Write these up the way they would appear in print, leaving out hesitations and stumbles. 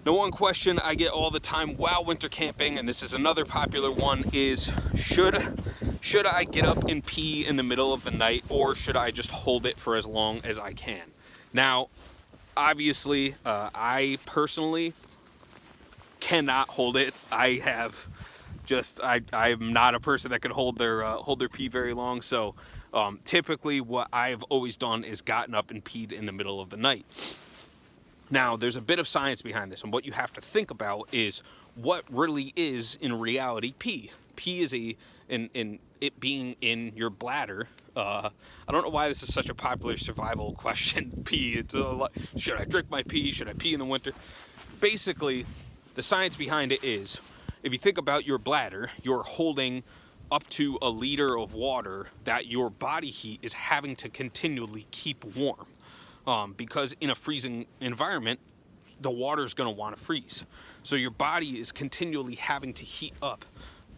Now, one question I get all the time while winter camping, and this is another popular one, is should I get up and pee in the middle of the night, or should I just hold it for as long as I can? Now, obviously, I personally cannot hold it. I'm not a person that can hold their pee very long. So typically what I've always done is gotten up and peed in the middle of the night. Now, there's a bit of science behind this, and what you have to think about is what really is in reality pee. Pee is it being in your bladder. I don't know why this is such a popular survival question. Pee. Should I drink my pee? Should I pee in the winter? Basically, the science behind it is, if you think about your bladder, you're holding up to a liter of water that your body heat is having to continually keep warm. Because in a freezing environment, the water is going to want to freeze. So your body is continually having to heat up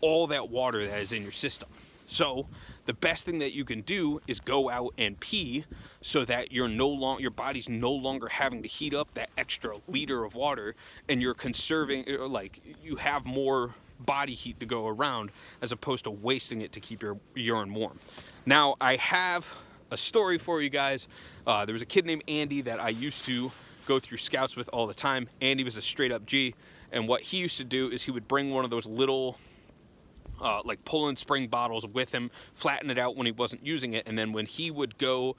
all that water that is in your system. So the best thing that you can do is go out and pee so that your body's no longer having to heat up that extra liter of water, and you're conserving, like, you have more body heat to go around as opposed to wasting it to keep your urine warm. Now, I have a story for you guys. There was a kid named Andy that I used to go through scouts with all the time. Andy was a straight up G, and what he used to do is he would bring one of those little like pull-in spring bottles with him, flatten it out when he wasn't using it, and then when he would go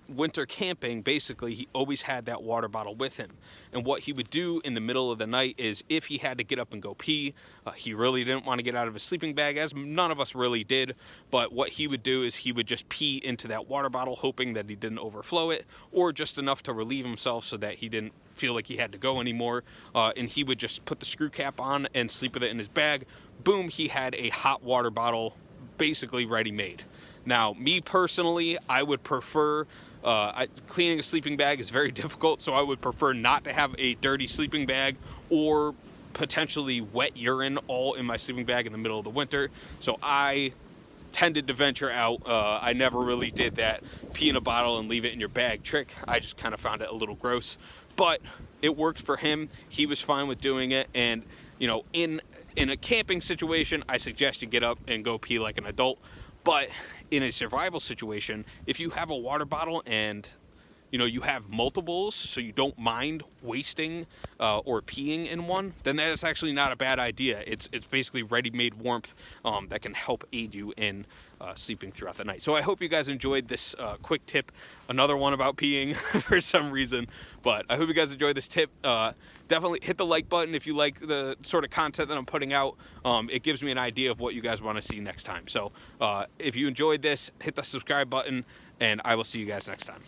winter camping, basically he always had that water bottle with him. And what he would do in the middle of the night is, if he had to get up and go pee, he really didn't want to get out of his sleeping bag, as none of us really did, but what he would do is he would just pee into that water bottle, hoping that he didn't overflow it, or just enough to relieve himself so that he didn't feel like he had to go anymore. And he would just put the screw cap on and sleep with it in his bag. Boom, he had a hot water bottle basically ready-made. Now, me personally, I would prefer, cleaning a sleeping bag is very difficult, so I would prefer not to have a dirty sleeping bag or potentially wet urine all in my sleeping bag in the middle of the winter. So I tended to venture out. I never really did that pee in a bottle and leave it in your bag trick. I just kind of found it a little gross, but it worked for him. He was fine with doing it, and you know, in a camping situation, I suggest you get up and go pee like an adult. But in a survival situation, if you have a water bottle and you know you have multiples, so you don't mind wasting or peeing in one, then that's actually not a bad idea. It's basically ready-made warmth that can help aid you in sleeping throughout the night. So I hope you guys enjoyed this quick tip. Another one about peeing for some reason, but I hope you guys enjoyed this tip. Definitely hit the like button if you like the sort of content that I'm putting out. It gives me an idea of what you guys want to see next time. So if you enjoyed this, hit the subscribe button, and I will see you guys next time.